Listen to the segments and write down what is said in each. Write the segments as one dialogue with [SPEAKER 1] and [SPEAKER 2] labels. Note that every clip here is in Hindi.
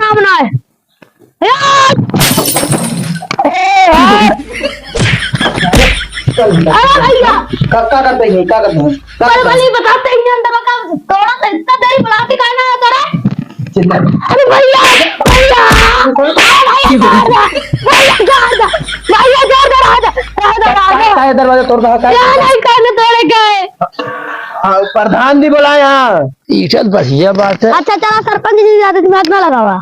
[SPEAKER 1] नाम ना है यार। अरे भैया
[SPEAKER 2] क्या करते हैं क्या करते हैं
[SPEAKER 1] पर भली बताते ही अंदर का थोड़ा सा इतना देरी बुलाती का ना तेरा। अरे भैया भैया भैया
[SPEAKER 2] दरवाजा तोड़ रहा
[SPEAKER 1] नहीं करने तोड़े गए।
[SPEAKER 2] प्रधान जी बोला यहाँ
[SPEAKER 3] ईटल बढ़िया बात है।
[SPEAKER 1] अच्छा चला सरपंच जी ज्यादा दिमाग ना लगावा।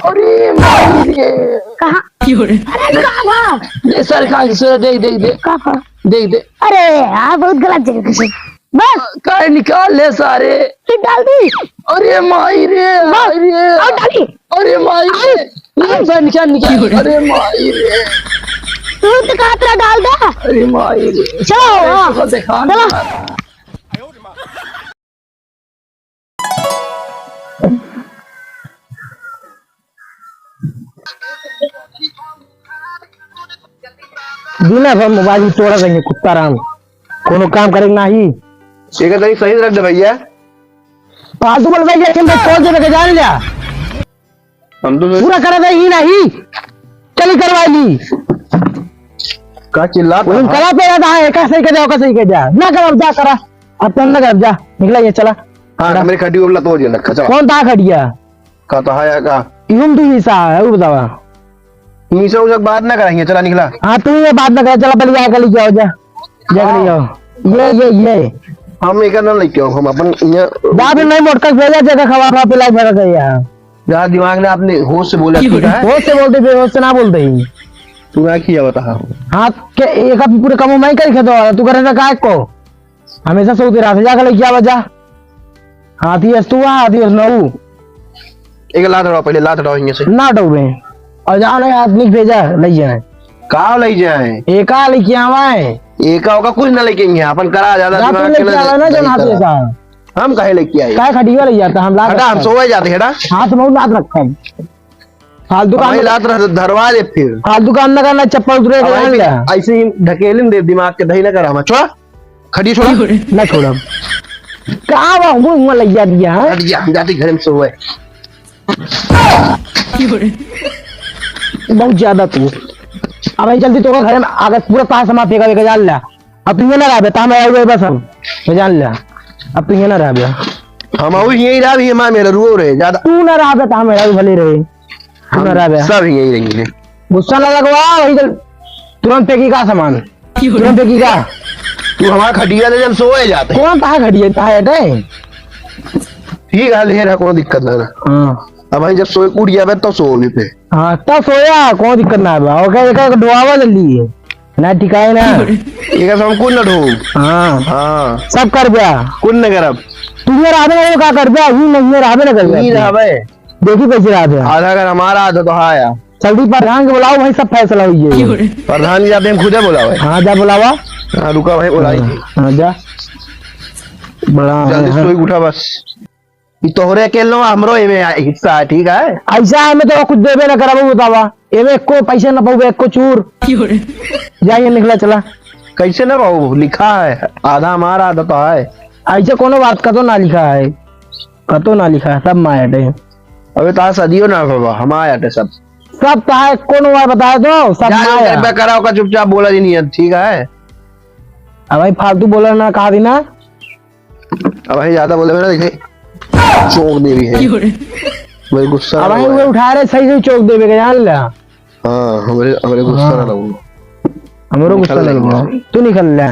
[SPEAKER 3] अरे मारे
[SPEAKER 1] कहाँ अरे कहाँ
[SPEAKER 3] ये सरकार से देख देख देख
[SPEAKER 1] कहाँ
[SPEAKER 3] देख देख
[SPEAKER 1] अरे यार बहुत गलत जगह किसी बस
[SPEAKER 3] काय निकाल ले सारे।
[SPEAKER 1] फिर डाल दी
[SPEAKER 3] अरे माई रे माई रे
[SPEAKER 1] और डाली
[SPEAKER 3] अरे माई रे ये निकाल निकाल अरे माई रे
[SPEAKER 1] दूध का तरह डाल दे।
[SPEAKER 3] अरे माई रे
[SPEAKER 1] चलो
[SPEAKER 3] देखा
[SPEAKER 1] चलो
[SPEAKER 2] बिना भर मोबाइल तोड़ा देंगे कुत्ता राम कोनो काम करेगा नहीं।
[SPEAKER 4] एक तारीख सही रख दे भैया।
[SPEAKER 2] फालतू बोल भाई लेकिन मैं खोल दे के जान लिया
[SPEAKER 4] हम तो
[SPEAKER 2] पूरा करा दे ही नहीं चली करवा ली
[SPEAKER 4] का चिल्ला
[SPEAKER 2] तुम करा पे रहता है कैसे के जा ना कर जा करा अब तुम ना कर जा निकला ये चला।
[SPEAKER 4] हाँ मेरे खड्डी उबला तोड़ दिया खचा
[SPEAKER 2] कौन था खड़िया
[SPEAKER 4] का तो है का
[SPEAKER 2] यूं तू हिस्सा है वो बतावा
[SPEAKER 4] मीसा उस बात ना करेंगे चला निकला।
[SPEAKER 2] हाँ तू ये बात ना कर चला पहले जाकर ले जाओ जा जाकर ले जाओ ये
[SPEAKER 4] हम एक ना लेके हम अपन
[SPEAKER 2] जा भी नहीं मोटकर भेजा जगह खवा खवा पिला भर गया
[SPEAKER 4] जहाँ दिमाग ने आपने होश से बोला
[SPEAKER 2] होश से बोलते बेहोश से ना बोलते ही
[SPEAKER 4] तू क्या किया बता।
[SPEAKER 2] हाँ के एक पूरे कमो मैं कर खेतो तू करे का को हमेशा सोते रहा था जाकर ले क्या बजा हाथी तू हाथी नऊ
[SPEAKER 4] एक लात हटाओ पहले लात हटाओ यहाँ से
[SPEAKER 2] ना डूबे और जाओ नहीं आदमी भेजा ले जाए
[SPEAKER 4] कहाँ ले जाए
[SPEAKER 2] एका लेके आवाए
[SPEAKER 4] एका होगा कुछ ना लेके अपन करा ज्यादा दिमाग के
[SPEAKER 2] ना जो हाथी का
[SPEAKER 4] हम कहे लेके आए
[SPEAKER 2] काय खटिया ले जाता हम
[SPEAKER 4] हटा हम सोए जाते हैं
[SPEAKER 2] हाथ बहुत लात रखा है फालतू का
[SPEAKER 4] लात धरवा दे फिर
[SPEAKER 2] फालतू काम ना करना चप्पल उतरे
[SPEAKER 4] ऐसे ही ढकेले दे दिमाग के दही ना करा हम छोड़ा खड़ी छोड़ा
[SPEAKER 2] ना छोड़ा कहाँ वो लग जा दिया
[SPEAKER 4] हम जाते घर में सोए
[SPEAKER 2] बहुत ज्यादा तू अब जल्दी तो घर में आगे पूरा तार समा फेंका लेके जान लिया अब तू ये ना रहा ता मैं बस हम जान लिया अब तू ये ना रहा
[SPEAKER 4] हम यही रहा भी मां मेरा रो रहे ज्यादा
[SPEAKER 2] तू ना रहा ता मेरा भी भले रहे तू ना रहा
[SPEAKER 4] सब यही रहेंगे
[SPEAKER 2] गुस्सा ना लगवा वही तुरंत फेंकी का सामान तुरंत फेंकी का
[SPEAKER 4] तू हमारा खटिया दे जब सोए जाते
[SPEAKER 2] कौन कहा खटिया ता है
[SPEAKER 4] ठीक है ले रहा कोई दिक्कत ना
[SPEAKER 2] हाँ
[SPEAKER 4] अब भाई जब सोए उठ गया तो सो ले पे
[SPEAKER 2] हाँ तब सोया कोई दिक्कत ना है ओके एक डुआवा जल्दी है ना टिकाए ना
[SPEAKER 4] एक हम कुन न ढूंढ
[SPEAKER 2] हाँ
[SPEAKER 4] हाँ
[SPEAKER 2] सब कर दिया
[SPEAKER 4] कुन न करब
[SPEAKER 2] तू ये राबे ना का कर दिया ही नहीं राबे ना कर दिया
[SPEAKER 4] नहीं रहबे
[SPEAKER 2] देखी कैसे रात है
[SPEAKER 4] आधा अगर हमारा आधा तो हाँ यार
[SPEAKER 2] जल्दी प्रधान को बुलाओ भाई सब फैसला हुई है
[SPEAKER 4] प्रधान जी आप हम खुद बुलावे
[SPEAKER 2] हाँ जा बुलावा
[SPEAKER 4] हाँ रुका भाई बुलाई
[SPEAKER 2] हाँ जा बड़ा
[SPEAKER 4] जल्दी सोई उठा बस तोहरे के लो हमरो एमे हिस्सा है ठीक है
[SPEAKER 2] ऐसा हमें तो कुछ देवे ना करा बतावा एमे को पैसे ना पाऊ एक को चूर जाइए निकला चला
[SPEAKER 4] कैसे ना पाऊ लिखा है आधा हमारा आधा तो है
[SPEAKER 2] ऐसे कोनो बात का तो ना लिखा है कतो ना लिखा है सब मायट है
[SPEAKER 4] अबे ता सदियो ना बाबा हम आया सब
[SPEAKER 2] तो है कोनो बार बताया तो सब माया
[SPEAKER 4] कराओ का चुपचाप बोला जी नहीं है ठीक है
[SPEAKER 2] अब भाई फालतू बोला ना कहा दी ना
[SPEAKER 4] अब भाई ज्यादा बोले ना देखे चौक देवी है मेरे गुस्सा
[SPEAKER 2] अब भाई वो उठा रहे सही चौक देवे के जान लिया
[SPEAKER 4] हाँ हमारे गुस्सा ना लगो
[SPEAKER 2] हमरो गुस्सा लगो तू निकल ले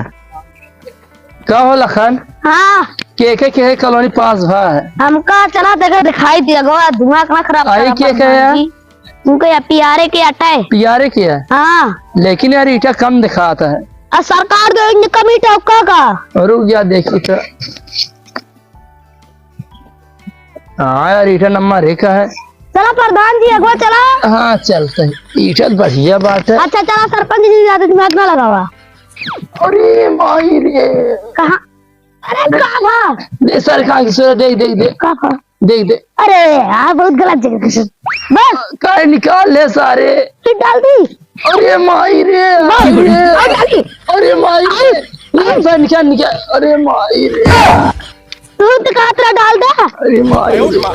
[SPEAKER 3] का हो लखन
[SPEAKER 1] हाँ
[SPEAKER 3] के कॉलोनी पास भा है
[SPEAKER 1] हमका चला देखा दिखाई दिया गवा दिमाग ना खराब
[SPEAKER 3] आई के है
[SPEAKER 1] उनको या पियारे के आटा है
[SPEAKER 3] पियारे के है
[SPEAKER 1] हाँ
[SPEAKER 3] लेकिन यार ईटा कम दिखाता है
[SPEAKER 1] और सरकार दो इनकी कमी टोका का
[SPEAKER 3] रुक गया देखी तो हाँ यार ईटा नंबर एक है
[SPEAKER 1] चला प्रधान जी अगवा चला
[SPEAKER 3] हाँ चलते हैं ईटा बढ़िया बात है।
[SPEAKER 1] अच्छा चला सरपंच जी ज्यादा दिमाग ना लगावा।
[SPEAKER 3] अरे माई रे
[SPEAKER 1] कहाँ अरे कहाँ
[SPEAKER 3] दे सरकार से देख देख देख
[SPEAKER 1] कहाँ
[SPEAKER 3] देख देख
[SPEAKER 1] अरे यार बहुत गलत जगह किसी बस
[SPEAKER 3] काय निकाल ले सारे
[SPEAKER 1] फिर डाल दी
[SPEAKER 3] अरे माई रे
[SPEAKER 1] और डाली
[SPEAKER 3] अरे माई रे निकाल निकाल अरे माई रे
[SPEAKER 1] दूध का अतरा डाल दे।
[SPEAKER 3] अरे माँ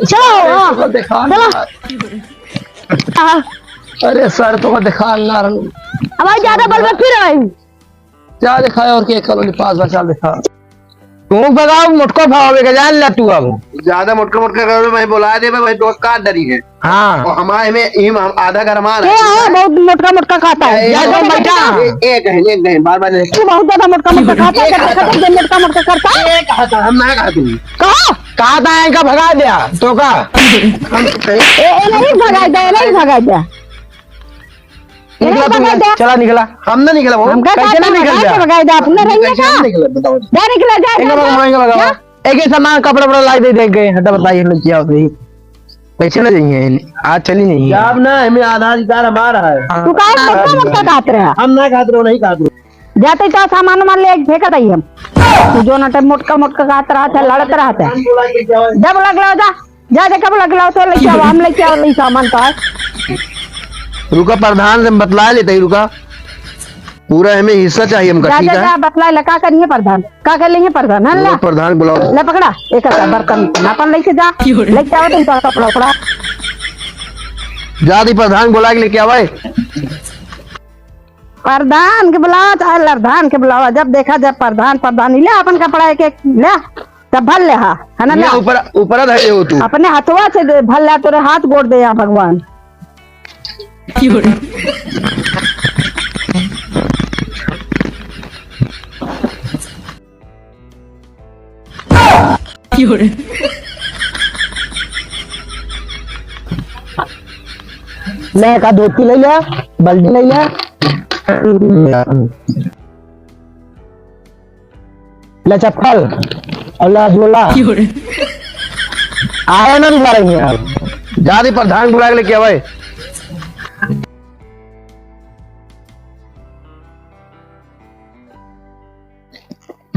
[SPEAKER 1] चलो
[SPEAKER 3] तो दिखा
[SPEAKER 1] हाँ।
[SPEAKER 3] अरे सर तो दिखा ना
[SPEAKER 1] अब आज ज्यादा बल में फिर आई।
[SPEAKER 3] क्या दिखाया और क्या करो पास बचा दिखा
[SPEAKER 2] तू भगाओ मुटको भावे के जान ला तू अब।
[SPEAKER 4] ज्यादा मुटका मुटका करो मैं बुला दे भाई दोस्त का डरी है
[SPEAKER 2] हाँ
[SPEAKER 4] और हमारे में आधा घर हमारा
[SPEAKER 1] ये है बहुत मोटका मोटका खाता है।
[SPEAKER 2] ज्यादा बैठा
[SPEAKER 4] एक है बार बार
[SPEAKER 1] तू बहुत ज्यादा मोटका मोटका खाता है। खत्म मोटका मोटका करता है।
[SPEAKER 4] हम ना कहा तुम
[SPEAKER 1] कहा
[SPEAKER 2] कहा था इनका भगा दिया तो का
[SPEAKER 1] ए नहीं भगा दे, नहीं भगा दे।
[SPEAKER 2] निकला तू चला निकला
[SPEAKER 4] हम ना निकला वो
[SPEAKER 1] हमका
[SPEAKER 2] कैसे ना निकल गया?
[SPEAKER 1] भगा दे अपने रहेंगे
[SPEAKER 4] कैसे
[SPEAKER 1] का
[SPEAKER 4] हम निकला बताओ
[SPEAKER 1] जा निकला जा
[SPEAKER 2] इनका भगा इनका भगा एक ही सामान कपड़ा वपड़ा लाई दे देख गए हटा बताइए लोग क्या होते ही पैसे ना चाहिए आज चली नहीं है।
[SPEAKER 3] अब ना हमें आधा अधिकार हमारा है
[SPEAKER 1] तू का मोटका मोटका खात रहा।
[SPEAKER 3] हम ना खाते रहो नहीं खाते
[SPEAKER 1] जाते तो सामान मान ले फेंकत आई हम। तू जो ना मोटका मोटका खात रहा था लड़त रहा था। जब लगला जा जा दे कब लगला तो लेके आओ हम लेके आओ नहीं सामान का।
[SPEAKER 4] रुका प्रधान से बतला लेते ही रुका पूरा हमें हिस्सा चाहिए हमका
[SPEAKER 1] जा
[SPEAKER 4] ठीक
[SPEAKER 1] जा
[SPEAKER 4] है
[SPEAKER 1] जा बतला ले का करिए प्रधान का कर लेंगे प्रधान है
[SPEAKER 4] पूरा
[SPEAKER 1] ना।
[SPEAKER 4] प्रधान बुलाओ
[SPEAKER 1] ले पकड़ा एक ऐसा बर्तन नापन लेके जा लेके आओ तो कपड़ा उपड़ा।
[SPEAKER 4] जादी प्रधान बुला के लेके आवे
[SPEAKER 1] प्रधान के बुलावा चाहे लरधान के बुलावा जब देखा जब प्रधान प्रधान ले अपन कपड़ा एक एक ले तब भल ले हा है ना ले
[SPEAKER 4] ऊपर ऊपर धरे हो तू
[SPEAKER 1] अपने हाथवा से भल ले तोरे हाथ गोड़ दे यहाँ भगवान।
[SPEAKER 2] ले का धोती ले लिया बल्टी ले लिया ले चप्पल और ले रसगुल्ला आया ना दिखा रही है
[SPEAKER 4] जादी प्रधान बुला के लेके आवे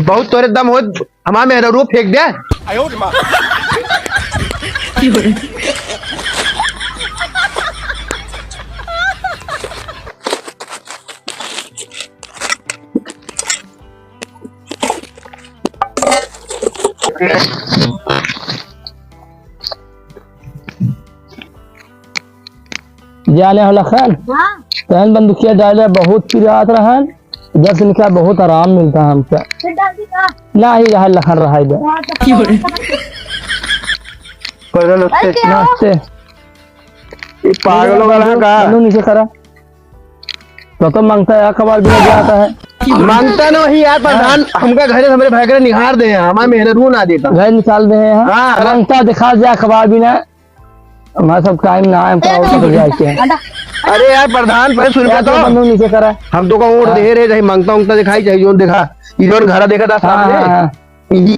[SPEAKER 4] बहुत तोरे दम हो हमारे मेरा रूप फेंक दे
[SPEAKER 2] जाने हो लखन तहन बंदूकिया डाले बहुत पिरात रहन जब से निकला बहुत आराम मिलता है हमको ना ही रहा लखन रहा इधर नमस्ते
[SPEAKER 4] पागल हो गया का
[SPEAKER 2] बनू नीचे करा तो मांगता है अखबार भी नहीं आता है
[SPEAKER 4] मांगता ना वही यार प्रधान हमका घरे हमारे भाई करे निहार दे हमारे मेहनत रू ना देता
[SPEAKER 2] घर निकाल दे हैं
[SPEAKER 4] हाँ।
[SPEAKER 2] मांगता दिखा जाए अखबार भी ना हमारा सब टाइम ना है हमको जाए के
[SPEAKER 4] अरे यार प्रधान पैसे सुन तो
[SPEAKER 2] बनू नीचे करा
[SPEAKER 4] हम तो का वोट दे रहे चाहे मांगता उंगता दिखाई चाहिए जो दिखा इधर घर देखा था सामने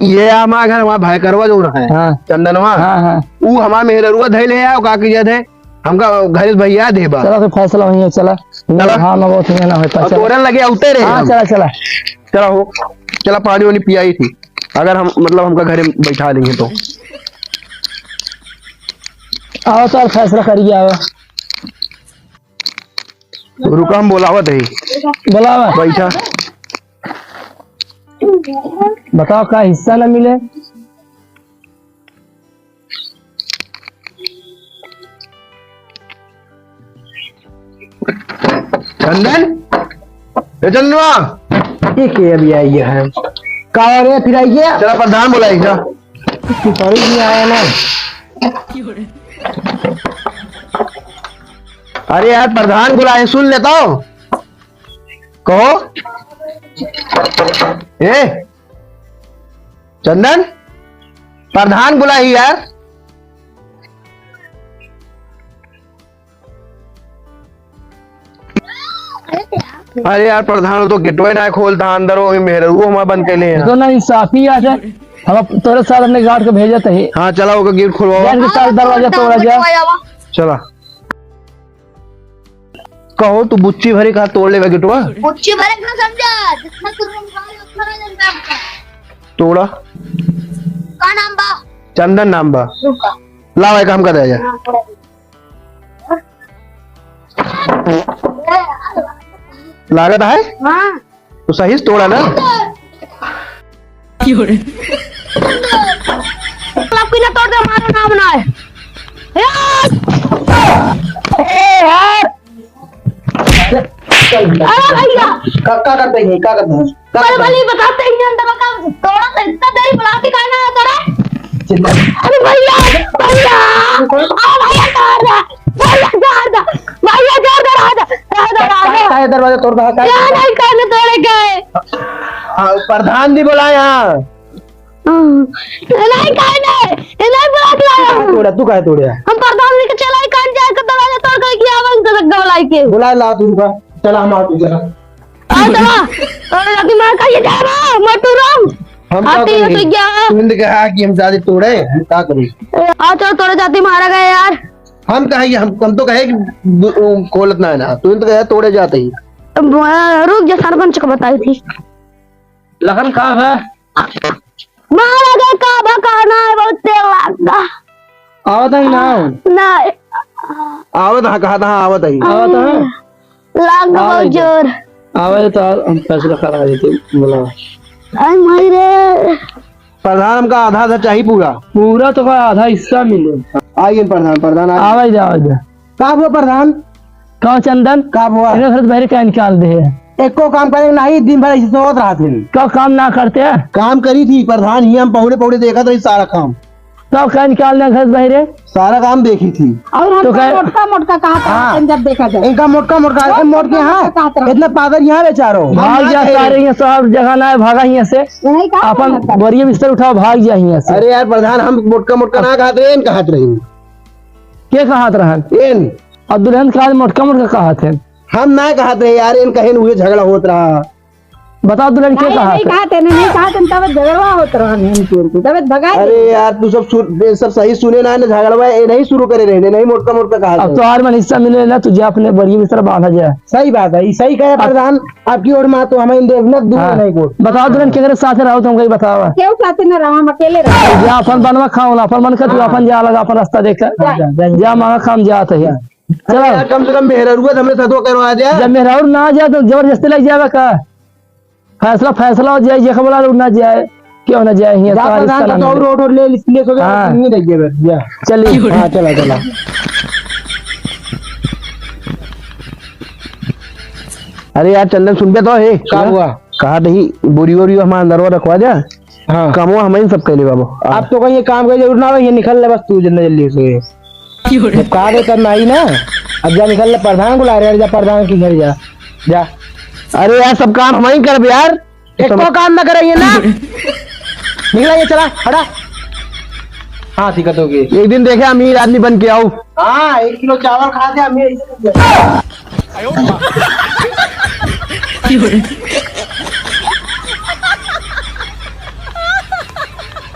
[SPEAKER 4] ये हमारा घर हमारा भाई करवा जो रहा है
[SPEAKER 2] हाँ
[SPEAKER 4] चंदनवा
[SPEAKER 2] हाँ
[SPEAKER 4] वो हमारा मेहरुआ धैले है का की थे हमका घर भैया दे बा
[SPEAKER 2] चला तो फैसला वही है चला हाँ मैं बहुत ना होता चला
[SPEAKER 4] तोरन लगे उठते रहे
[SPEAKER 2] हाँ चला चला
[SPEAKER 4] चला हो चला पानी वानी पियाई थी अगर हम मतलब हमका घरे बैठा देंगे तो
[SPEAKER 2] आओ चल फैसला करिए आओ
[SPEAKER 4] रुका हम बोलावत है
[SPEAKER 2] बुलावा
[SPEAKER 4] बैठा
[SPEAKER 2] बताओ का हिस्सा ना मिले
[SPEAKER 4] चंदन चंदनवा
[SPEAKER 2] ठीक है अभी आई है का रे फिर आइए
[SPEAKER 4] चला प्रधान बुलाई जा
[SPEAKER 2] सिपाही भी आया ना
[SPEAKER 4] अरे यार प्रधान बुलाए सुन लेता हूँ कहो ए चंदन प्रधान बुलाई यार अरे यार प्रधान तो गेटवे ना खोलता अंदर वो मेरे वो हमारा बंद कर ले
[SPEAKER 2] तो ना इंसाफी आ जाए हम तोरे साथ अपने गार्ड को भेजा थे
[SPEAKER 4] हाँ चला होगा गेट खुलवाओ
[SPEAKER 2] यार के साथ दरवाजा तोड़ा जा
[SPEAKER 4] चला कहो तू बुच्ची भरी कहा तोड़ लेगा गेटवा
[SPEAKER 1] मुच्छी भरे ना समझा जितना तुम खाओ उतना ना जानता
[SPEAKER 4] तोड़ा
[SPEAKER 1] का नाम बा
[SPEAKER 4] चंदन नाम बा
[SPEAKER 1] रुका
[SPEAKER 4] लाओ एक काम कर दे जा लागत है
[SPEAKER 1] हां
[SPEAKER 4] तो सही से तोड़ा ना
[SPEAKER 1] आपकी ना तोड़ दे, हमारा नाम ना है यार। अरे भैया
[SPEAKER 4] क्या करते हैं क्या करते हैं
[SPEAKER 1] बड़े भली बताते हैं अंदर का तोड़ा तो इतना देरी बुलाती कहना है तेरे। अरे भैया भैया भैया जोर दे, भैया जोर दे, भैया जोर दे, राजा
[SPEAKER 4] है दरवाजा तोड़ रहा
[SPEAKER 1] नहीं कहने तोड़े गए
[SPEAKER 4] प्रधान जी बोला यहाँ
[SPEAKER 1] नहीं कहने नहीं बुला के लाया
[SPEAKER 4] तोड़ा तू काहे तोड़े
[SPEAKER 1] हम प्रधान जी के चलाई कान जाए के दरवाजा तोड़ के किया हम तो गवलाई के
[SPEAKER 4] बुला ला तू का चला हम आ तू जरा
[SPEAKER 1] आ चला अरे अभी मार का ये जा रहा मोटू राम
[SPEAKER 4] हम
[SPEAKER 1] आती है तो क्या
[SPEAKER 4] तुमने कहा कि हम ज्यादा तोड़े क्या करें
[SPEAKER 1] आ चलो तोड़े जाती मारा गया यार।
[SPEAKER 4] हम कहे हम तो कहे कि खोलत ना है ना तूने तो कहा तोड़े जाते ही
[SPEAKER 1] रुक जा सरपंच को बताई थी
[SPEAKER 2] लखन कहाँ है?
[SPEAKER 1] मारा गया का बकाना है बहुत तेल लगा
[SPEAKER 2] आवत है ना?
[SPEAKER 1] नहीं
[SPEAKER 4] आवत हाँ कहा था आवत है
[SPEAKER 2] आवत है?
[SPEAKER 1] लग बहुत जोर
[SPEAKER 2] आवे तो हम फैसला करा देते बोला।
[SPEAKER 1] आई मारे
[SPEAKER 4] प्रधान हमका आधा चाहिए पूरा
[SPEAKER 2] पूरा तो का आधा हिस्सा मिले।
[SPEAKER 4] आइए प्रधान
[SPEAKER 2] आवे जा
[SPEAKER 4] कहाँ हुआ प्रधान
[SPEAKER 2] कहाँ चंदन
[SPEAKER 4] कब हुआ
[SPEAKER 2] इन्हें घर बहरे क्या निकाल दे है?
[SPEAKER 4] एको काम करेंगे नहीं दिन भर ऐसे सोच रहा थे
[SPEAKER 2] क्या काम ना करते हैं?
[SPEAKER 4] काम करी थी प्रधान ही हम पौड़े देखा था सारा काम
[SPEAKER 2] क्या क्या निकालने घर बहरे?
[SPEAKER 4] सारा काम देखी थी
[SPEAKER 1] और हम
[SPEAKER 2] तो क्या-
[SPEAKER 1] मोटका मोटका कहा था जब देखा जाए
[SPEAKER 4] इनका मोटका मोट के यहाँ इतना पागल यहाँ बेचारो
[SPEAKER 2] भाग जा सारे यहाँ सब जगह ना है भागा यहाँ से
[SPEAKER 1] नहीं कहा
[SPEAKER 2] अपन बोरिया बिस्तर उठाओ भाग जा यहाँ से।
[SPEAKER 4] अरे यार प्रधान हम मोटका ना कहते रहे इनका हाथ रही
[SPEAKER 2] के कहा रहन
[SPEAKER 4] इन
[SPEAKER 2] और दुल्हन का मोटका मोटका कहा थे?
[SPEAKER 4] हम ना कहते रहे यार इन कहे हुए झगड़ा होत रहा
[SPEAKER 2] बताओ दुल्हन के कहा
[SPEAKER 1] नहीं
[SPEAKER 2] थे?
[SPEAKER 1] कहा थे नहीं कहा थे तब झगड़वा होत रहा नहीं तब भगा
[SPEAKER 4] अरे यार तू सब सही सुने ना झगड़वा ये नहीं शुरू करे रहने नहीं मोटका कहा
[SPEAKER 2] अब तो आर में हिस्सा मिले ना तुझे अपने बोरिया बिस्तर बांधा जाए।
[SPEAKER 4] सही बात है सही कहे प्रधान आपकी ओर माँ तो हमें देवनक दूर
[SPEAKER 2] हाँ।
[SPEAKER 4] नहीं को
[SPEAKER 2] बताओ दुल्हन के साथ रहो तुम कहीं बताओ
[SPEAKER 1] क्यों साथ न रहा हम अकेले रहा
[SPEAKER 2] जा अपन बनवा खाओ ना अपन मन कर तू अपन जा लगा अपन रास्ता देख जा मांगा खाम जात है चलो
[SPEAKER 4] यार कम से कम बेहरुआ हमने सदो करवा दिया
[SPEAKER 2] जब मेरा और ना जाए तो जबरदस्ती लग जाएगा का फैसला हो जाए ये खबर ना जाए क्यों ना जाए
[SPEAKER 4] जा प्रधान तो और ले इसलिए सो
[SPEAKER 2] हाँ।
[SPEAKER 4] नहीं देखिए जा
[SPEAKER 2] चलिए
[SPEAKER 4] हाँ चला अरे यार चंदन सुन पे तो है क्या हुआ कहा नहीं बोरी हमारा अंदर रखवा दिया हाँ कमो हमें सब कहले बाबू अब तो कहीं काम का जरूर ना ये निकल ले बस तू जल्दी से कहा दे करना ही ना अब जा निकल ले प्रधान को ला रहे जा प्रधान की घर जा अरे यार सब काम हम ही कर यार एक काम ना करेंगे ना निकला ये चला हटा हाँ दिक्कत होगी एक दिन देखे अमीर आदमी बन के आओ हाँ 1 किलो चावल खा के अमीर